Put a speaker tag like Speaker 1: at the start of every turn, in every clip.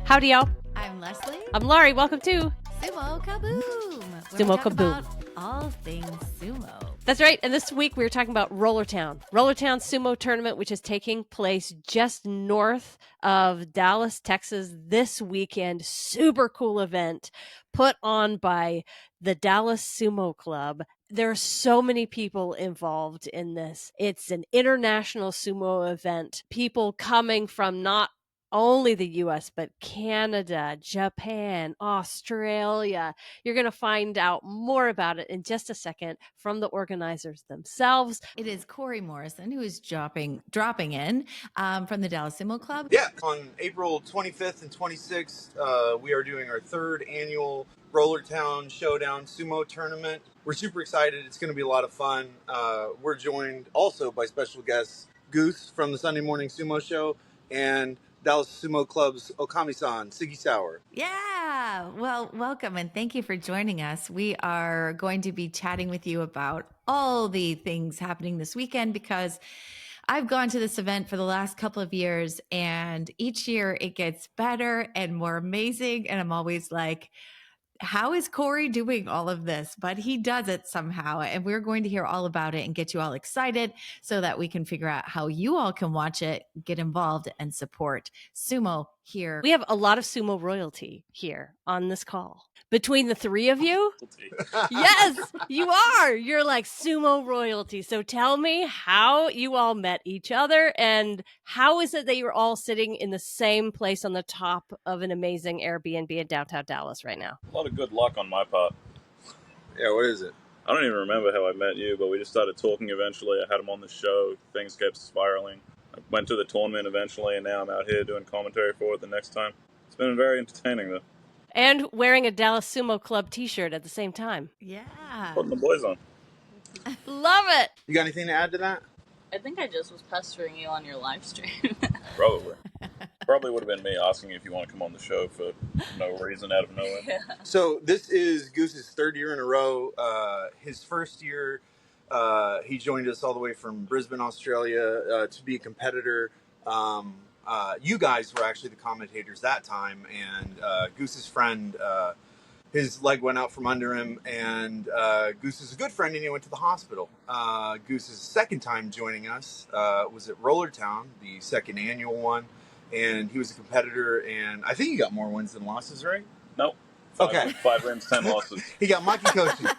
Speaker 1: Howdy, y'all.
Speaker 2: I'm Leslie.
Speaker 1: I'm Laurie. Welcome to
Speaker 2: Sumo Kaboom.
Speaker 1: Sumo Kaboom.
Speaker 2: About all things sumo.
Speaker 1: That's right. And this week we were talking about Rollertown Sumo Tournament, which is taking place just north of Dallas, Texas this weekend. Super cool event put on by the Dallas Sumo Club. There are so many people involved in this. It's an international sumo event. People coming from not only the US, but Canada, Japan, Australia. You're going to find out more about it in just a second from the organizers themselves.
Speaker 2: It is Corey Morrison who is dropping in from the Dallas Sumo Club.
Speaker 3: Yeah, on April 25th and 26th, we are doing our third annual Rollertown Showdown Sumo Tournament. We're super excited. It's going to be a lot of fun. We're joined also by special guests Goose from the Sunday Morning Sumo Show and Dallas Sumo Club's Okami-san, Siggy Sauer.
Speaker 2: Yeah, well, welcome and thank you for joining us. We are going to be chatting with you about all the things happening this weekend because I've gone to this event for the last couple of years and each year it gets better and more amazing. And I'm always like, how is Corey doing all of this? But he does it somehow. And we're going to hear all about it and get you all excited so that we can figure out how you all can watch it, get involved, and support sumo here.
Speaker 1: We have a lot of sumo royalty here on this call. Between the three of you, yes, you are. You're like sumo royalty. So tell me how you all met each other and how is it that you're all sitting in the same place on the top of an amazing Airbnb in downtown Dallas right now?
Speaker 4: A lot of good luck on my part.
Speaker 3: Yeah, what is it?
Speaker 4: I don't even remember how I met you, but we just started talking eventually. I had him on the show. Things kept spiraling. I went to the tournament eventually, and now I'm out here doing commentary for it the next time. It's been very entertaining, though.
Speaker 1: And wearing a Dallas Sumo Club t-shirt at the same time.
Speaker 2: Yeah.
Speaker 4: Putting the boys on.
Speaker 1: Love it.
Speaker 3: You got anything to add to that?
Speaker 5: I think I just was pestering you on your live stream.
Speaker 4: Probably. Probably would have been me asking if you want to come on the show for no reason out of nowhere.
Speaker 5: Yeah.
Speaker 3: So this is Goose's third year in a row. His first year, he joined us all the way from Brisbane, Australia, to be a competitor. You guys were actually the commentators that time, and Goose's friend, his leg went out from under him, and Goose is a good friend, and he went to the hospital. Goose's second time joining us was at Rollertown, the second annual one, and he was a competitor, and I think he got more wins than losses, right?
Speaker 4: Nope.
Speaker 3: Okay.
Speaker 4: 5 wins, 10 losses.
Speaker 3: He got Maki Koshi.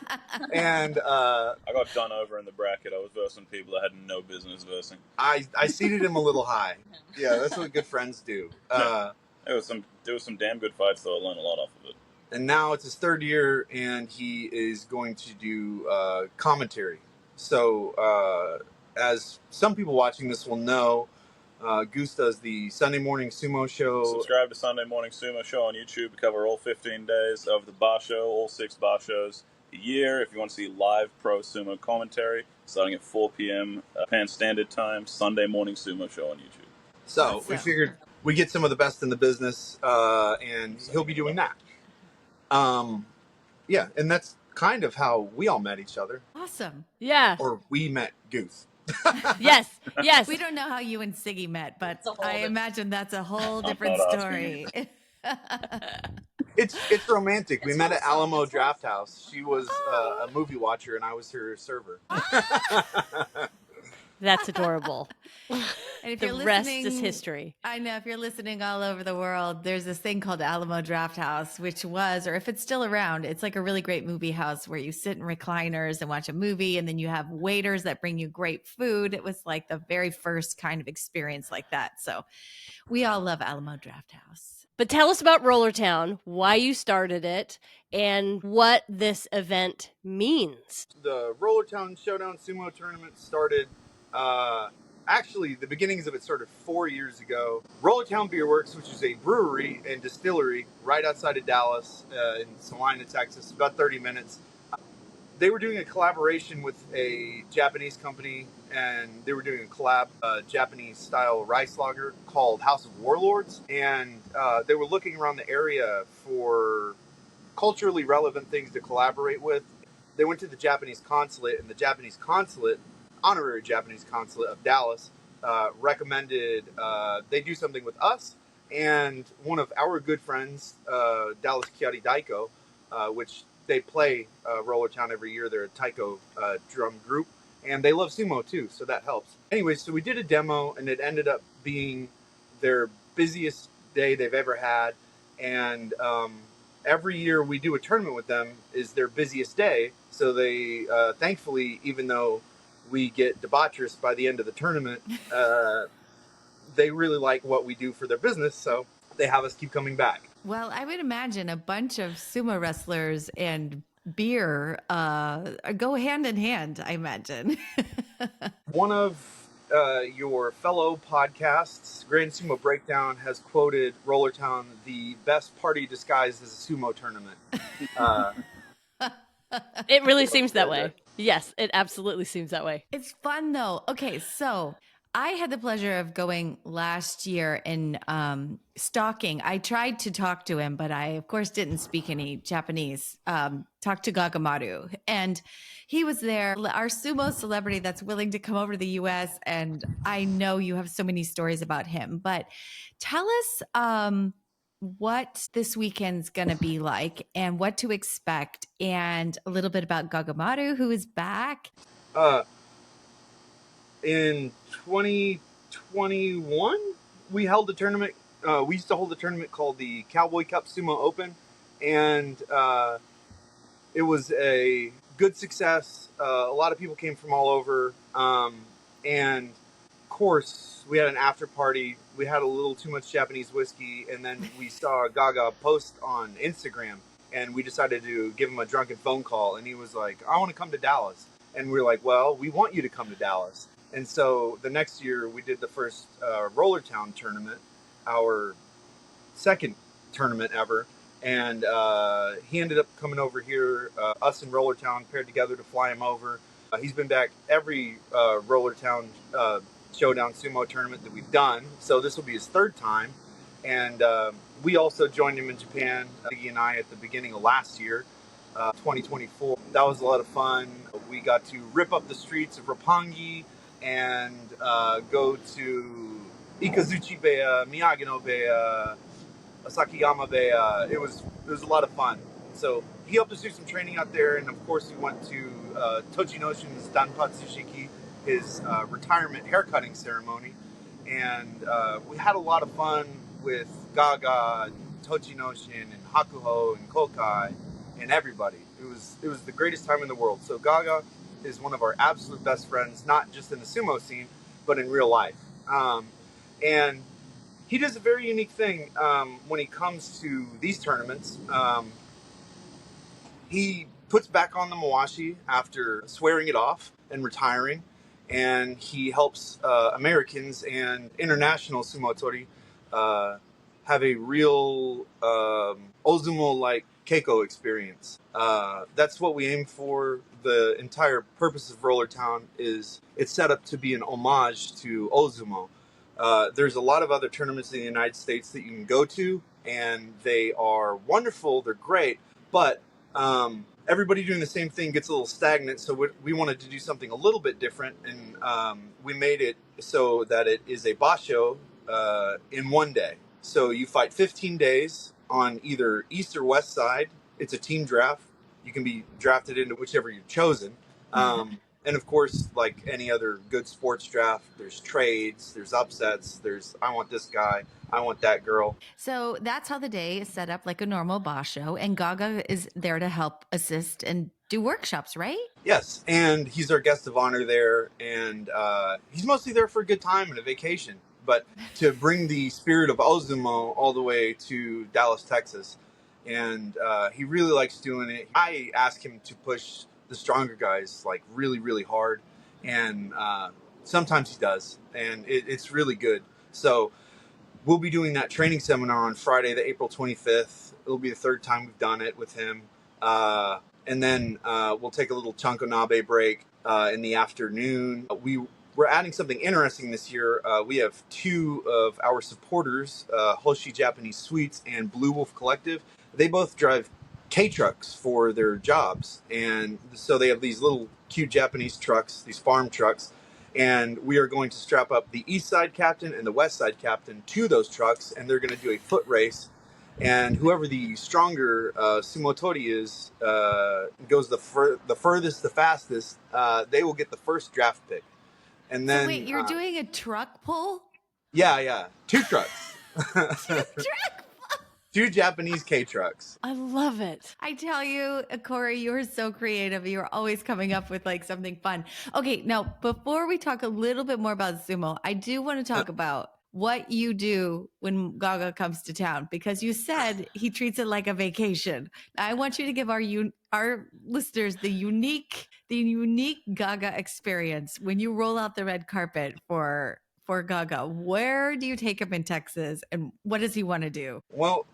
Speaker 3: And
Speaker 4: I got done over in the bracket. I was versing people that had no business versing.
Speaker 3: I seated him a little high. Yeah, that's what good friends do.
Speaker 4: There was some damn good fights, though. I learned a lot off of it.
Speaker 3: And now it's his third year, and he is going to do commentary. So, as some people watching this will know, Goose does the Sunday Morning Sumo Show.
Speaker 4: Subscribe to Sunday Morning Sumo Show on YouTube. We cover all 15 days of the bar show, all 6 bar shows a year. If you want to see live pro sumo commentary, starting at 4 p.m. Japan Standard Time, Sunday Morning Sumo Show on YouTube.
Speaker 3: So we figured we get some of the best in the business, and he'll be doing that. Yeah, and that's kind of how we all met each other.
Speaker 2: Awesome.
Speaker 1: Yeah.
Speaker 3: Or we met Goose.
Speaker 1: Yes.
Speaker 2: We don't know how you and Siggy met, but I
Speaker 5: different-
Speaker 2: imagine that's a whole different
Speaker 4: not
Speaker 2: story.
Speaker 3: It's romantic. We met at Alamo Draft House. She was a movie watcher, and I was her server.
Speaker 1: That's adorable.
Speaker 2: And if
Speaker 1: The
Speaker 2: you're
Speaker 1: rest
Speaker 2: listening,
Speaker 1: is history.
Speaker 2: I know if you're listening all over the world, there's this thing called Alamo Draft House, which was, or if it's still around, it's like a really great movie house where you sit in recliners and watch a movie, and then you have waiters that bring you great food. It was like the very first kind of experience like that. So we all love Alamo Draft House.
Speaker 1: But tell us about Rollertown, why you started it, and what this event means.
Speaker 3: The Rollertown Showdown Sumo Tournament started, actually, the beginnings of it started 4 years ago. Rollertown Beer Works, which is a brewery and distillery right outside of Dallas in Salina, Texas, about 30 minutes. They were doing a collaboration with a Japanese company, and they were doing a collab, Japanese-style rice lager called House of Warlords. And they were looking around the area for culturally relevant things to collaborate with. They went to the Japanese consulate, and the Japanese consulate, honorary Japanese consulate of Dallas, recommended they do something with us And one of our good friends, Dallas Kiari Daiko, which they play Rollertown every year. They're a taiko drum group, and they love sumo too, so that helps. Anyway, so we did a demo, and it ended up being their busiest day they've ever had. And every year we do a tournament with them is their busiest day. So they, thankfully, even though we get debaucherous by the end of the tournament, they really like what we do for their business. So they have us keep coming back.
Speaker 2: Well, I would imagine a bunch of sumo wrestlers and beer go hand in hand, I imagine.
Speaker 3: One of your fellow podcasts, Grand Sumo Breakdown, has quoted Rollertown the best party disguised as a sumo tournament.
Speaker 1: It really seems that way. Yes, it absolutely seems that way.
Speaker 2: It's fun though. Okay, so I had the pleasure of going last year and stalking. I tried to talk to him, but I, of course, didn't speak any Japanese. Talked to Gagamaru, and he was there, our sumo celebrity that's willing to come over to the U.S. And I know you have so many stories about him, but tell us what this weekend's going to be like and what to expect, and a little bit about Gagamaru, who is back.
Speaker 3: In 2021, we held a tournament. We used to hold a tournament called the Cowboy Cup Sumo Open, and it was a good success. A lot of people came from all over, and of course, we had an after party. We had a little too much Japanese whiskey, and then we saw Gaga post on Instagram, and we decided to give him a drunken phone call, and he was like, "I want to come to Dallas." And we were like, "Well, we want you to come to Dallas." And so the next year we did the first Rollertown tournament, our second tournament ever. And he ended up coming over here, us and Rollertown paired together to fly him over. He's been back every Rollertown Showdown Sumo tournament that we've done. So this will be his third time. And we also joined him in Japan, Siggy and I, at the beginning of last year, 2024. That was a lot of fun. We got to rip up the streets of Roppongi and go to Ikazuchi Bay, Miyagi-no Bay, Asakiyama Bay. It was a lot of fun. So he helped us do some training out there, and of course we went to Tochinoshin's Danpatsushiki, his retirement haircutting ceremony, and we had a lot of fun with Gaga, Tochinoshin, and Hakuho, and Kokai, and everybody. It was the greatest time in the world. So Gaga is one of our absolute best friends, not just in the sumo scene, but in real life. And he does a very unique thing when he comes to these tournaments. He puts back on the mawashi after swearing it off and retiring, and he helps Americans and international sumotori have a real Ozumo-like Keiko experience. That's what we aim for. The entire purpose of Rollertown is it's set up to be an homage to Ozumo. There's a lot of other tournaments in the United States that you can go to, and they are wonderful, they're great, but everybody doing the same thing gets a little stagnant, so we wanted to do something a little bit different, and we made it so that it is a basho in one day. So you fight 15 days on either east or west side. It's a team draft. You can be drafted into whichever you've chosen. And of course, like any other good sports draft, there's trades, there's upsets, there's I want this guy, I want that girl.
Speaker 2: So that's how the day is set up, like a normal basho, and Gaga is there to help assist and do workshops, right?
Speaker 3: Yes, and he's our guest of honor there, and he's mostly there for a good time and a vacation, but to bring the spirit of Ozumo all the way to Dallas, Texas. And he really likes doing it. I ask him to push the stronger guys like really, really hard, and sometimes he does, and it's really good. So we'll be doing that training seminar on Friday, the April 25th. It'll be the third time we've done it with him, and then we'll take a little chankonabe break in the afternoon. We're adding something interesting this year. We have two of our supporters, Hoshi Japanese Sweets and Blue Wolf Collective. They both drive K-trucks for their jobs, and so they have these little cute Japanese trucks, these farm trucks, And we are going to strap up the east side captain and the west side captain to those trucks, and they're going to do a foot race. And whoever the stronger sumotori is goes the furthest, the fastest. They will get the first draft pick. And then,
Speaker 2: so wait, you're doing a truck pull?
Speaker 3: Yeah, 2 trucks.
Speaker 2: 2 truck.
Speaker 3: 2 Japanese K trucks.
Speaker 1: I love it.
Speaker 2: I tell you, Corey, you're so creative. You're always coming up with like something fun. Okay, now before we talk a little bit more about sumo, I do want to talk about what you do when Gaga comes to town, because you said he treats it like a vacation. I want you to give our listeners the unique Gaga experience when you roll out the red carpet for Gaga. Where do you take him in Texas, and what does he want to do?
Speaker 3: Well,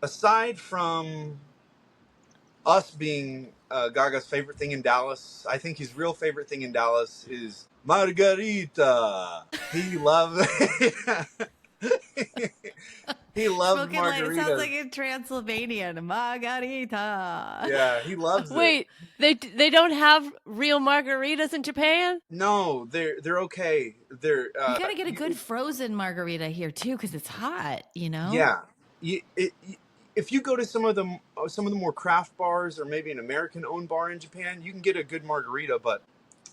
Speaker 3: aside from us being Gaga's favorite thing in Dallas, I think his real favorite thing in Dallas is margarita. He loves he loves
Speaker 2: Smoking
Speaker 3: margaritas.
Speaker 2: it sounds like in Transylvania, margarita.
Speaker 3: Yeah, he loves it.
Speaker 1: Wait, they don't have real margaritas in Japan?
Speaker 3: No, they're okay. They're
Speaker 2: You got to get a good frozen margarita here too, because it's hot. You know.
Speaker 3: Yeah, if you go to some of the more craft bars, or maybe an American-owned bar in Japan, you can get a good margarita. But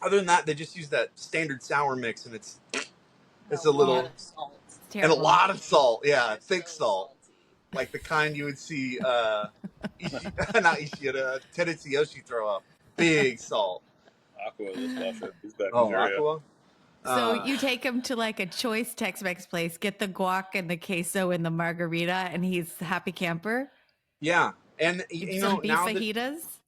Speaker 3: other than that, they just use that standard sour mix, and it's a little
Speaker 5: lot of salt.
Speaker 3: and a lot of salt. Yeah, thick salt, like the kind you would see not Ishida, Terutsuyoshi throw up. Big salt.
Speaker 4: Aqua, this Basho. He's back in
Speaker 3: Oh,
Speaker 4: Nigeria.
Speaker 3: Aqua.
Speaker 2: So you take him to like a choice Tex-Mex place, get the guac and the queso and the margarita, and he's happy camper.
Speaker 3: Yeah, and you know
Speaker 2: Some beef
Speaker 3: now
Speaker 2: fajitas.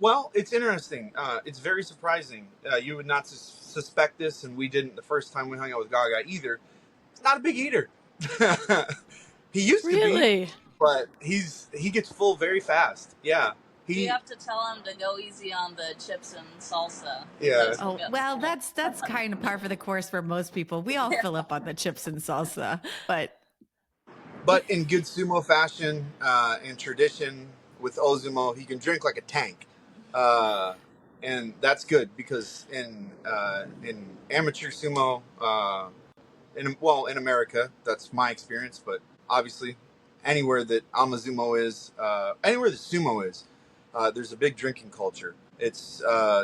Speaker 3: Well, it's interesting. It's very surprising. You would not suspect this, and we didn't the first time we hung out with Gaga either. He's not a big eater. He used to
Speaker 1: Really?
Speaker 3: be, but he gets full very fast. Yeah.
Speaker 5: You have to tell him to go easy on the chips and salsa.
Speaker 3: Yeah.
Speaker 2: Oh, well, that's kind of par for the course for most people. We all fill up on the chips and salsa, but
Speaker 3: in good sumo fashion and tradition with Ozumo, he can drink like a tank, and that's good because in amateur sumo, in America, that's my experience, but obviously anywhere that Amazumo is, anywhere that sumo is. There's a big drinking culture. It's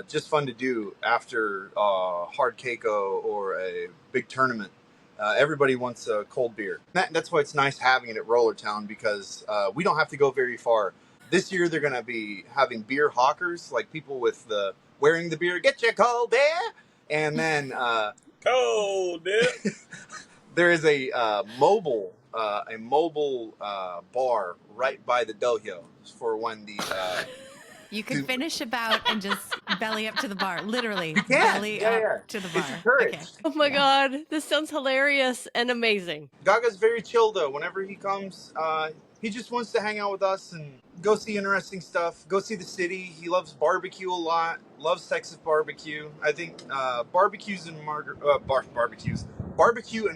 Speaker 3: just fun to do after hard keiko or a big tournament. Everybody wants a cold beer. That's why it's nice having it at Rollertown, because we don't have to go very far. This year they're going to be having beer hawkers, like people with wearing the beer. Get your cold beer, and then
Speaker 4: Cold beer.
Speaker 3: there is a mobile bar right by the dojo for when the
Speaker 2: you can finish about and just belly up to the bar, literally
Speaker 3: you can.
Speaker 2: belly up to the bar.
Speaker 3: It's encouraged.
Speaker 2: Okay.
Speaker 1: Oh my God, this sounds hilarious and amazing.
Speaker 3: Gaga's very chill though. Whenever he comes, he just wants to hang out with us and go see interesting stuff. Go see the city. He loves barbecue a lot. Loves Texas barbecue. I think barbecue and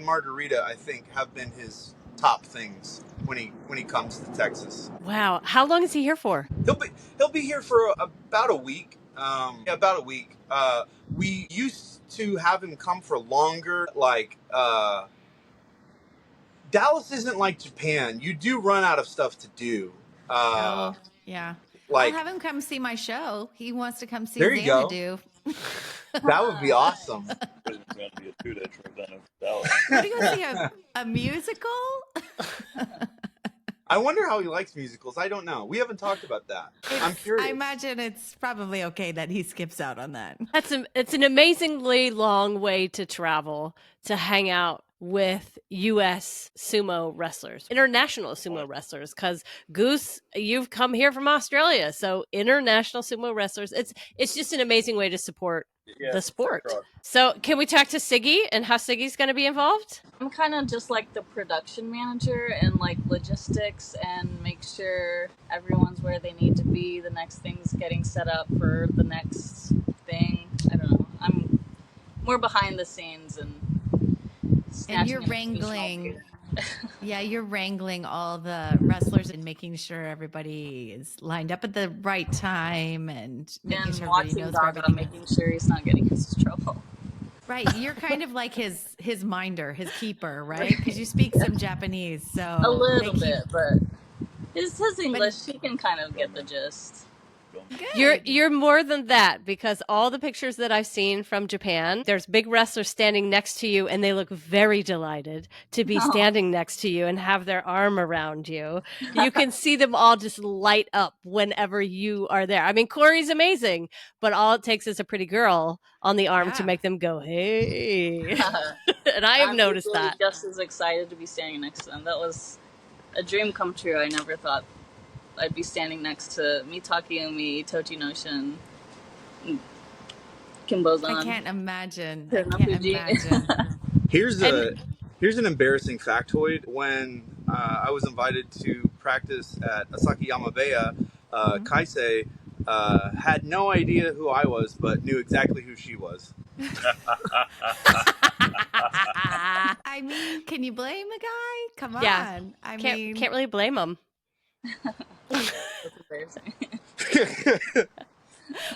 Speaker 3: margarita, I think, have been his top things when he comes to Texas.
Speaker 1: Wow, how long is he here for?
Speaker 3: He'll be here for about a week. About a week. We used to have him come for longer. Like Dallas isn't like Japan. You do run out of stuff to do.
Speaker 2: Yeah.
Speaker 3: Like,
Speaker 2: I'll have him come see my show. He wants to come see
Speaker 3: There you go.
Speaker 2: Xanadu.
Speaker 3: that would be awesome.
Speaker 4: It's going to be a 2-day trip down to Dallas.
Speaker 2: What are you going to see, a musical?
Speaker 3: I wonder how he likes musicals. I don't know. We haven't talked about that. I'm curious.
Speaker 2: I imagine it's probably okay that he skips out on that.
Speaker 1: It's an amazingly long way to travel to hang out with U.S. sumo wrestlers, international sumo wrestlers, because Goose, you've come here from Australia, so international sumo wrestlers. It's just an amazing way to support the sport. So can we talk to Siggy and how Siggy's going to be involved?
Speaker 5: I'm kind of just like the production manager and like logistics and make sure everyone's where they need to be. The next thing's getting set up for the next thing. I don't know. I'm more behind the scenes and
Speaker 2: you're wrangling Yeah, you're wrangling all the wrestlers and making sure everybody is lined up at the right time and making
Speaker 5: And
Speaker 2: sure everybody
Speaker 5: watching
Speaker 2: knows where
Speaker 5: Gaga,
Speaker 2: everything is.
Speaker 5: making sure he's not getting into trouble.
Speaker 2: Right, you're kind of like his minder, his keeper, right? Because you speak some Japanese,
Speaker 5: A
Speaker 2: so
Speaker 5: little bit, but his
Speaker 2: but
Speaker 5: English, he can kind of get the gist.
Speaker 2: good.
Speaker 1: You're more than that, because all the pictures that I've seen from Japan, there's big wrestlers standing next to you and they look very delighted to be
Speaker 5: Oh,
Speaker 1: standing next to you and have their arm around you. You can see them all just light up whenever you are there. I mean, Corey's amazing, but all it takes is a pretty girl on the arm to
Speaker 2: Yeah.
Speaker 1: make them go, "Hey." And I have
Speaker 5: I'm
Speaker 1: noticed
Speaker 5: equally
Speaker 1: that.
Speaker 5: just as excited to be standing next to them. That was a dream come true. I never thought I'd be standing next to Mitakeumi, Tochinoshin,
Speaker 2: I
Speaker 5: Kimbozan,
Speaker 2: can't imagine. I can't
Speaker 5: Terunofuji.
Speaker 2: imagine.
Speaker 3: Here's
Speaker 1: And
Speaker 3: an embarrassing factoid. When I was invited to practice at Asakiyama Beya,
Speaker 2: Mhm.
Speaker 3: Kaisei had no idea who I was, but knew exactly who she was.
Speaker 2: I mean, can you blame a guy? Come
Speaker 1: yeah,
Speaker 2: on. I
Speaker 1: can't
Speaker 2: mean,
Speaker 1: really blame them.
Speaker 5: That's embarrassing.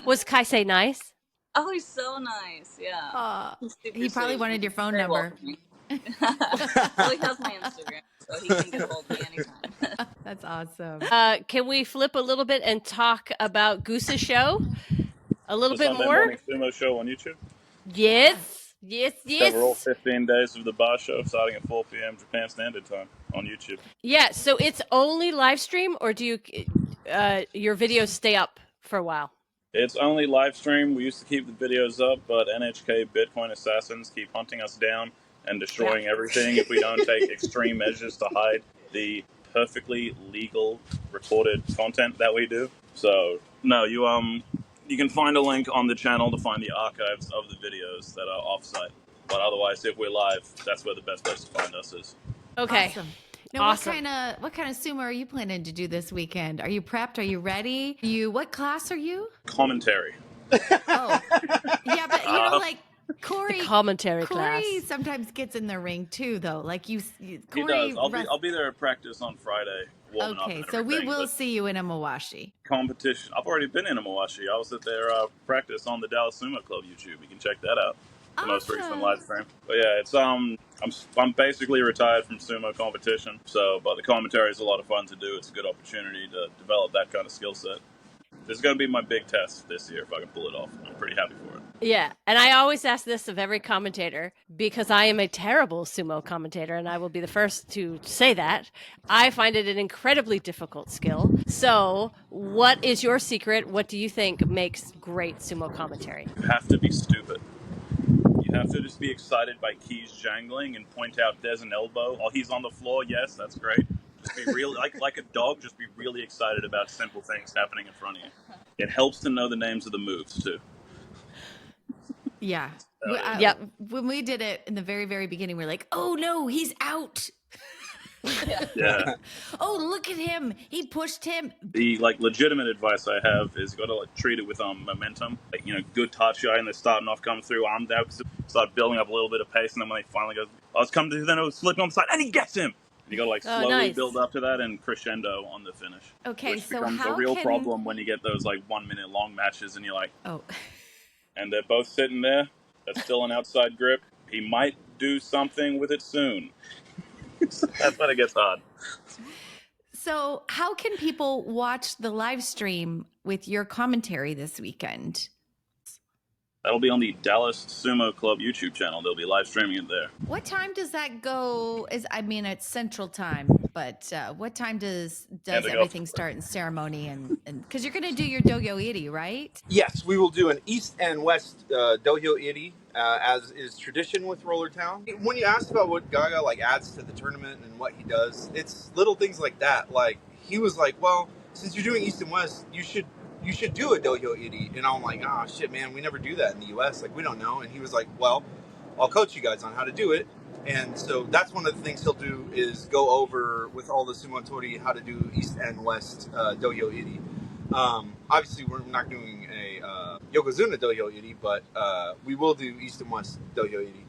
Speaker 1: Was Kaisei nice?
Speaker 5: Oh, he's so nice. Yeah. He's super
Speaker 2: he probably
Speaker 5: sweet.
Speaker 2: wanted your
Speaker 5: He's
Speaker 2: phone
Speaker 5: very
Speaker 2: number.
Speaker 5: welcoming. Well, he has my Instagram, so he can get a hold of me anytime.
Speaker 2: That's awesome.
Speaker 1: Can we flip a little bit and talk about Goose's show a little
Speaker 4: The
Speaker 1: bit
Speaker 4: Sunday
Speaker 1: more?
Speaker 4: Morning Sumo Show on YouTube.
Speaker 1: Yes, yes,
Speaker 4: Cover all
Speaker 1: yes.
Speaker 4: 15 days of the bar show starting at 4 p.m. Japan Standard Time on YouTube.
Speaker 1: Yeah, so it's only live stream, or do you your videos stay up for a while?
Speaker 4: It's only live stream. We used to keep the videos up, but NHK Bitcoin assassins keep hunting us down and destroying everything if we don't take extreme measures to hide the perfectly legal recorded content that we do. So no, you can find a link on the channel to find the archives of the videos that are offsite. But otherwise, if we're live, that's where the best place to find us is.
Speaker 1: Okay.
Speaker 2: Awesome. Now,
Speaker 1: Awesome.
Speaker 2: what kind of sumo are you planning to do this weekend? Are you prepped? Are you ready? What class are you?
Speaker 4: Commentary.
Speaker 2: Oh, yeah, but like Corey.
Speaker 1: The commentary
Speaker 2: Corey
Speaker 1: class.
Speaker 2: sometimes gets in the ring too, though. Like
Speaker 4: He
Speaker 2: Corey.
Speaker 4: does. I'll be there at practice on Friday, warming up
Speaker 2: Okay,
Speaker 4: and
Speaker 2: so we
Speaker 4: everything,
Speaker 2: will
Speaker 4: but
Speaker 2: see you in Amawashi.
Speaker 4: competition. I've already been in Imawashi. I was at their practice on the Dallas Sumo Club YouTube. You can check that out. The most recent
Speaker 2: Awesome.
Speaker 4: live stream. But yeah, it's I'm basically retired from sumo competition. So, but the commentary is a lot of fun to do. It's a good opportunity to develop that kind of skill set. This is going to be my big test this year if I can pull it off. I'm pretty happy for it.
Speaker 1: Yeah, and I always ask this of every commentator because I am a terrible sumo commentator, and I will be the first to say that. I find it an incredibly difficult skill. So, what is your secret? What do you think makes great sumo commentary?
Speaker 4: You have to be stupid. You have to just be excited by keys jangling and point out there's an elbow. Oh, he's on the floor. Yes, that's great. Just be really like a dog. Just be really excited about simple things happening in front of you. It helps to know the names of the moves too.
Speaker 2: Yeah.
Speaker 1: Yep.
Speaker 2: When we did it in the very, very beginning, we are like, oh no, he's out.
Speaker 4: Yeah.
Speaker 2: Oh, look at him. He pushed him.
Speaker 4: The legitimate advice I have is you got to treat it with momentum. Good tachi, and they're starting off coming through armed out, start building up a little bit of pace, and then when they finally go, I was coming to, then it was slipping on the side, and he gets him. And you got to slowly
Speaker 1: nice.
Speaker 4: build up to that and crescendo on the finish.
Speaker 2: Okay,
Speaker 4: which
Speaker 2: so
Speaker 4: becomes
Speaker 2: how
Speaker 4: a real
Speaker 2: can-
Speaker 4: problem when you get those 1 minute long matches, and you're like,
Speaker 2: Oh,
Speaker 4: and they're both sitting there. That's still an outside grip. He might do something with it soon. That's when it gets hard.
Speaker 2: so how can people watch the live stream with your commentary this weekend?
Speaker 4: That'll be on the Dallas Sumo Club YouTube channel. They'll be live streaming it there.
Speaker 2: What time does that go? It's Central Time, but what time does
Speaker 4: Yeah, they go
Speaker 2: everything start in ceremony and because you're going to do your dohyo iri, right?
Speaker 3: Yes, we will do an East and West dohyo iri, as is tradition with Rollertown. When you asked about what Gaga adds to the tournament and what he does, it's little things like that. Like he was like, "Well, since you're doing East and West, you should do a dohyo iri," and I'm like, "Oh shit, man, we never do that in the U.S. We don't know." And he was like, "Well, I'll coach you guys on how to do it." And so that's one of the things he'll do is go over with all the sumotori how to do East and West dohyo iri. Obviously, we're not doing a Yokozuna dohyo iri, but we will do East and West dohyo iri.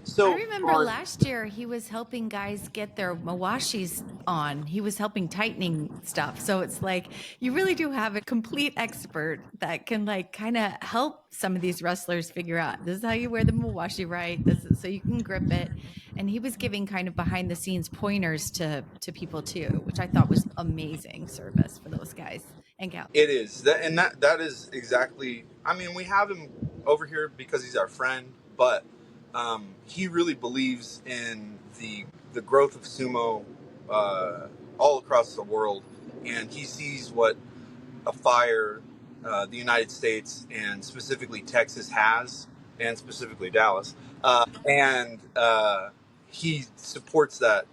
Speaker 3: So
Speaker 2: I remember last year he was helping guys get their mawashis on. He was helping tightening stuff. So it's like you really do have a complete expert that can like kind of help some of these wrestlers figure out this is how you wear the mawashi right. This is so you can grip it. And he was giving kind of behind the scenes pointers to people too, which I thought was amazing service for those guys and gals.
Speaker 3: it is that is exactly. I mean, we have him over here because he's our friend, but he really believes in the growth of sumo all across the world, and he sees what a fire the United States and specifically Texas has, and specifically Dallas, and he supports that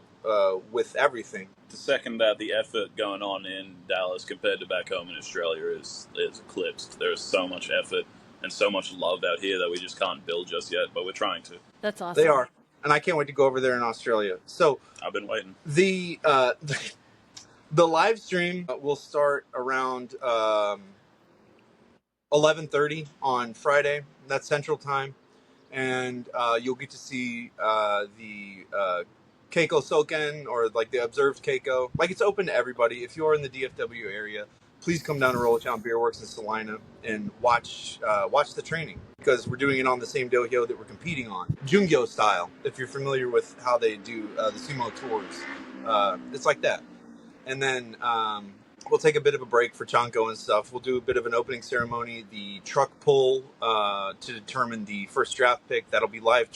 Speaker 3: with everything.
Speaker 4: The second that the effort going on in Dallas compared to back home in Australia is eclipsed. There's so much effort and so much love out here that we just can't build just yet, but we're trying to.
Speaker 1: That's awesome.
Speaker 3: They are, and I can't wait to go over there in Australia. So
Speaker 4: I've been waiting.
Speaker 3: the live stream will start around 11:30 on Friday. That's Central Time, and you'll get to see the Keiko Soken, or like the observed Keiko. Like, it's open to everybody. If you're in the DFW area, please come down to Rollertown Beer Works in Salina and watch the training, because we're doing it on the same dohyo that we're competing on, Jungyo style. If you're familiar with how they do the sumo tours, it's like that. And then we'll take a bit of a break for Chanko and stuff. We'll do a bit of an opening ceremony, the truck pull to determine the first draft pick. That'll be live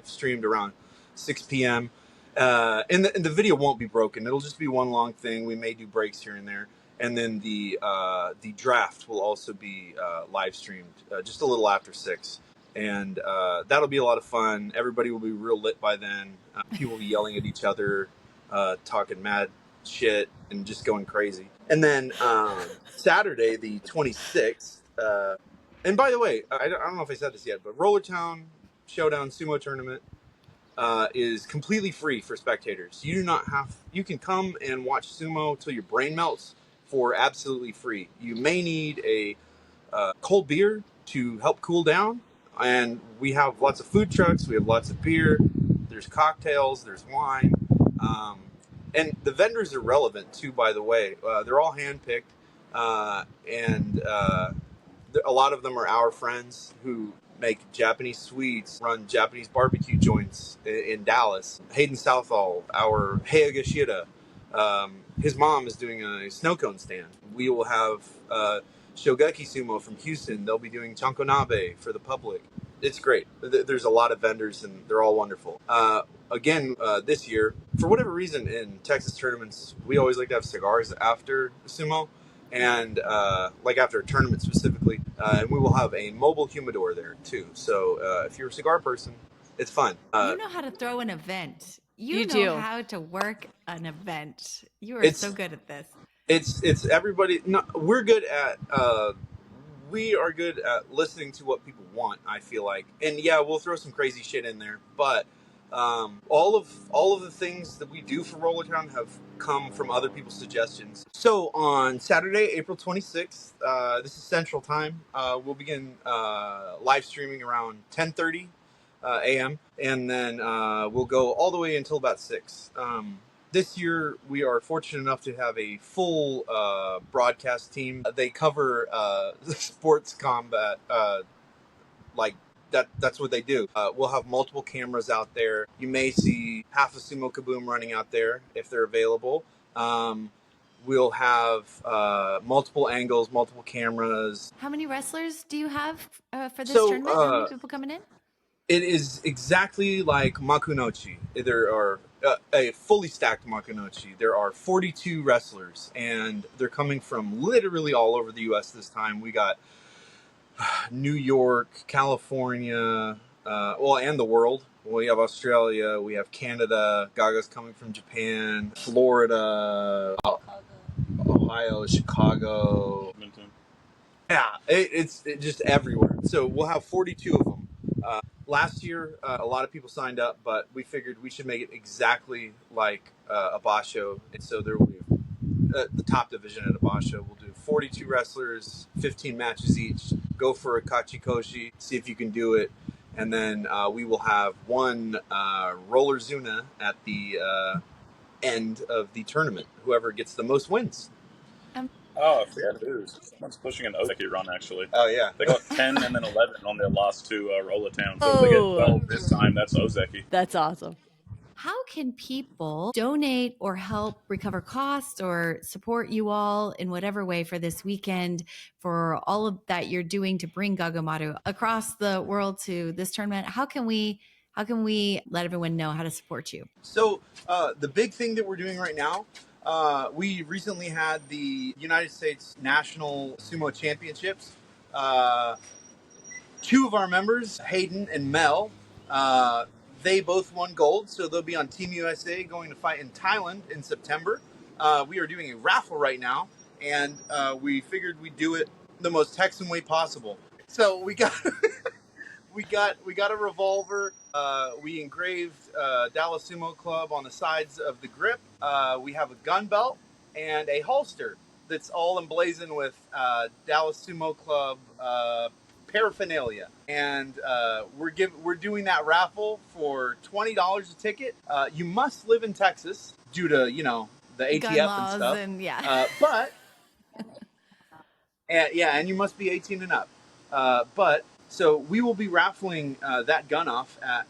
Speaker 3: streamed around 6 p.m. And the video won't be broken. It'll just be one long thing. We may do breaks here and there. And then the draft will also be live streamed just a little after 6. And that'll be a lot of fun. Everybody will be real lit by then. People will be yelling at each other, talking mad shit, and just going crazy. And then Saturday, the 26th, and by the way, I don't know if I said this yet, but Rollertown Showdown Sumo Tournament is completely free for spectators. You can come and watch sumo till your brain melts for absolutely free. You may need a cold beer to help cool down, and we have lots of food trucks, we have lots of beer, there's cocktails, there's wine, and the vendors are relevant too, by the way. They're all hand-picked, and a lot of them are our friends who make Japanese sweets, run Japanese barbecue joints in Dallas. Hayden Southall, our Heagashira, his mom is doing a snow cone stand. We will have Shogeki Sumo from Houston. They'll be doing chankonabe for the public. It's great. There's a lot of vendors, and they're all wonderful. Again, this year, for whatever reason, in Texas tournaments, we always like to have cigars after sumo, and like after a tournament specifically. And we will have a mobile humidor there too. So if you're a cigar person, it's fun.
Speaker 2: You know how to throw an event. You know
Speaker 1: do.
Speaker 2: how to work an event. You are so good at this.
Speaker 3: It's everybody. No, we're good at. We are good at listening to what people want, I feel like. And yeah, we'll throw some crazy shit in there, but all of the things that we do for Rollertown have come from other people's suggestions. So on Saturday, April 26th, this is Central Time, we'll begin live streaming around 10:30 a.m. and then we'll go all the way until about 6. This year, we are fortunate enough to have a full broadcast team. They cover sports combat, like that's what they do. We'll have multiple cameras out there. You may see half a Sumo Kaboom running out there if they're available. We'll have multiple angles, multiple cameras.
Speaker 2: How many wrestlers do you have for this tournament? How many people coming in?
Speaker 3: It is exactly like Makunochi. There are a fully stacked Makunochi. There are 42 wrestlers, and they're coming from literally all over the U.S. this time. We got New York, California, and the world. We have Australia. We have Canada. Gaga's coming from Japan, Florida, Ohio, Chicago. Yeah, it's just everywhere. So we'll have 42 of them. Last year, a lot of people signed up, but we figured we should make it exactly like a basho. And so there will be the top division at a basho. We'll do 42 wrestlers, 15 matches each. Go for a kachikoshi, see if you can do it. And then we will have one roller Zuna at the end of the tournament. Whoever gets the most wins.
Speaker 4: Oh, I forgot who's. Someone's pushing an Ozeki run, actually.
Speaker 3: Oh, yeah.
Speaker 4: They got 10 and then 11 on their last two Rollertown. So if they get
Speaker 1: Oh.
Speaker 4: 12 this time, that's Ozeki.
Speaker 1: That's awesome.
Speaker 2: How can people donate or help recover costs or support you all in whatever way for this weekend, for all of that you're doing to bring Gagamaru across the world to this tournament? How can we let everyone know how to support you?
Speaker 3: So the big thing that we're doing right now, we recently had the United States National Sumo Championships. Two of our members, Hayden and Mel, they both won gold, so they'll be on Team USA going to fight in Thailand in September. We are doing a raffle right now, and we figured we'd do it the most Texan way possible. So we got we got a revolver. We engraved Dallas Sumo Club on the sides of the grip. We have a gun belt and a holster that's all emblazoned with Dallas Sumo Club paraphernalia, and we're doing that raffle for $20 a ticket. You must live in Texas due to the ATF
Speaker 2: Gun laws
Speaker 3: and stuff.
Speaker 2: and yeah.
Speaker 3: But and you must be 18 and up. But so we will be raffling that gun off at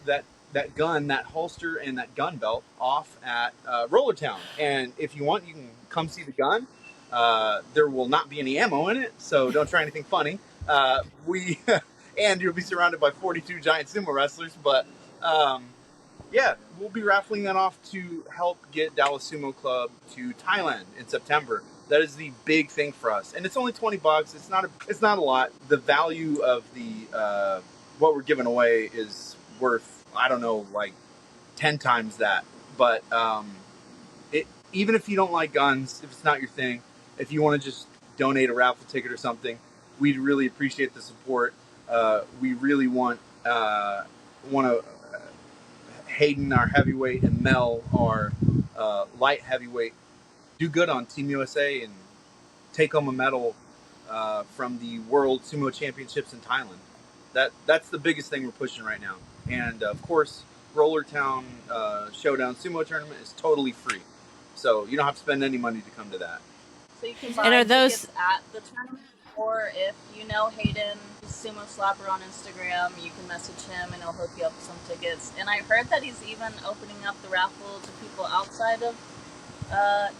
Speaker 3: that gun, that holster, and that gun belt off at Rollertown. And if you want, you can come see the gun. There will not be any ammo in it, so don't try anything funny. And you'll be surrounded by 42 giant sumo wrestlers. But yeah, we'll be raffling that off to help get Dallas Sumo Club to Thailand in September. That is the big thing for us, and it's only $20. It's not a lot. The value of the what we're giving away is worth, I don't know, like 10 times that. But even if you don't like guns, if it's not your thing, if you want to just donate a raffle ticket or something, we'd really appreciate the support. We really want Hayden, our heavyweight, and Mel, our light heavyweight, do good on Team USA and take home a medal from the World Sumo Championships in Thailand. That's the biggest thing we're pushing right now. And of course, Rollertown Showdown Sumo Tournament is totally free, so you don't have to spend any money to come to that.
Speaker 5: So you can buy tickets at the tournament, or if you know Hayden, Sumo Slapper on Instagram, you can message him and he'll hook you up with some tickets. And I heard that he's even opening up the raffle to people outside of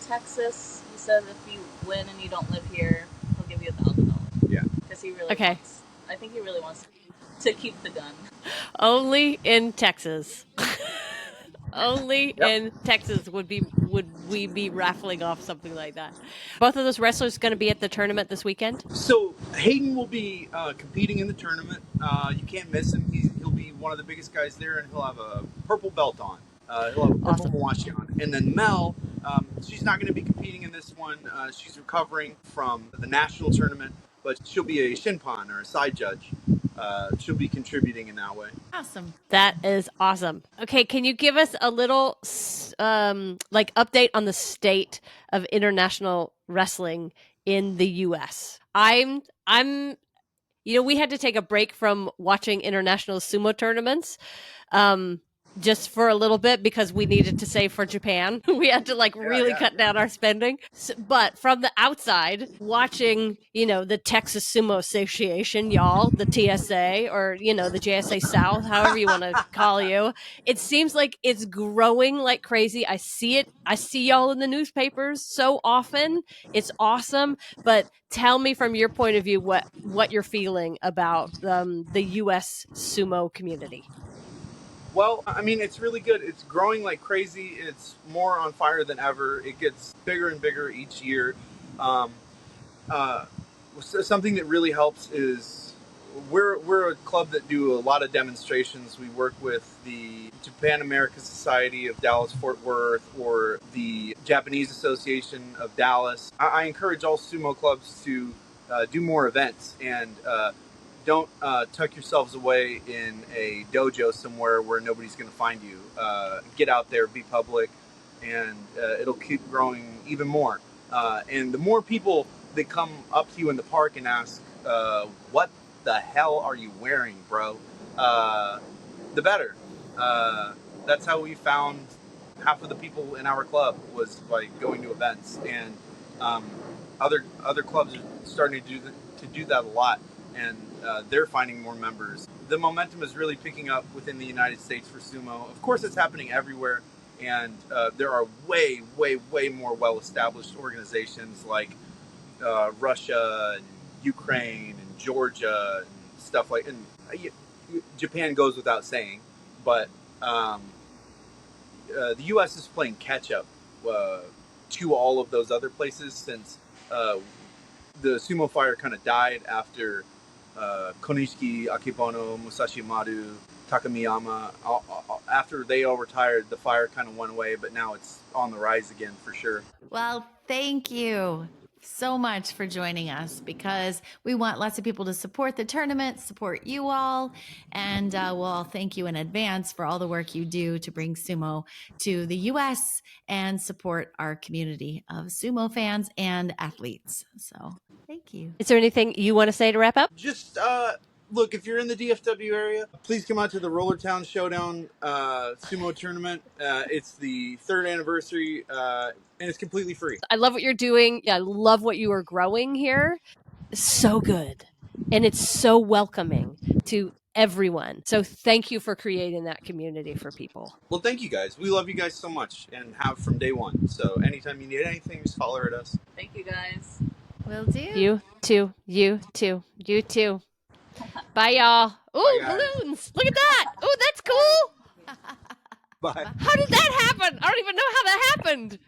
Speaker 5: Texas. He said if you win and you don't live here, he'll give you $1,000.
Speaker 3: Yeah,
Speaker 5: because he really wants. I think he really wants to keep the gun.
Speaker 1: Only in Texas. Only in Texas would we be raffling off something like that. Both of those wrestlers going to be at the tournament this weekend?
Speaker 3: So Hayden will be competing in the tournament. You can't miss him. He'll be one of the biggest guys there, and he'll have a purple belt on. He'll have a purple Mawashi on. And then Mel, she's not going to be competing in this one. She's recovering from the national tournament, but she'll be a shinpan or a side judge. She'll be contributing in that way.
Speaker 2: Awesome.
Speaker 1: That is awesome. Okay, can you give us a little update on the state of international wrestling in the U.S.? I'm we had to take a break from watching international sumo tournaments just for a little bit because we needed to save for Japan. We had to really cut down our spending. But from the outside, watching, the Texas Sumo Association, y'all, the TSA, or, the JSA South, however you want to call you, it seems like it's growing like crazy. I see it. I see y'all in the newspapers so often. It's awesome. But tell me from your point of view what you're feeling about the U.S. sumo community.
Speaker 3: Well, I mean, it's really good. It's growing like crazy. It's more on fire than ever. It gets bigger and bigger each year. Something that really helps is we're a club that do a lot of demonstrations. We work with the Japan America Society of Dallas Fort Worth or the Japanese Association of Dallas. I encourage all sumo clubs to do more events and don't tuck yourselves away in a dojo somewhere where nobody's going to find you. Get out there, be public, and it'll keep growing even more. And the more people that come up to you in the park and ask, what the hell are you wearing, bro? The better. That's how we found half of the people in our club, was by going to events, and other clubs are starting to do that a lot, and they're finding more members. The momentum is really picking up within the United States for sumo. Of course, it's happening everywhere, and there are way more well-established organizations like Russia and Ukraine and Georgia and stuff like, and Japan goes without saying, but the U.S. is playing catch up to all of those other places, since the sumo fire kind of died after Konishiki, Akebono, Musashi Maru, Takamiyama. After they all retired, the fire kind of went away, but now it's on the rise again for sure.
Speaker 2: Well, thank you so much for joining us, because we want lots of people to support the tournament, support you all, and we'll all thank you in advance for all the work you do to bring sumo to the U.S. and support our community of sumo fans and athletes. So thank you.
Speaker 1: Is there anything you want to say to wrap up?
Speaker 3: Just look, if you're in the DFW area, please come out to the Rollertown Showdown Sumo Tournament. It's the 3rd anniversary, and it's completely free.
Speaker 1: I love what you're doing. I love what you are growing here. So good. And it's so welcoming to everyone. So thank you for creating that community for people.
Speaker 3: Well, thank you guys. We love you guys so much, and have from day one. So anytime you need anything, just holler at us.
Speaker 5: Thank you guys.
Speaker 2: Will do.
Speaker 1: You too. You too. You too. Bye, y'all. Ooh,
Speaker 3: Bye, guys.
Speaker 1: balloons. Look at that. Ooh, that's cool.
Speaker 3: Bye.
Speaker 1: How did that happen? I don't even know how that happened.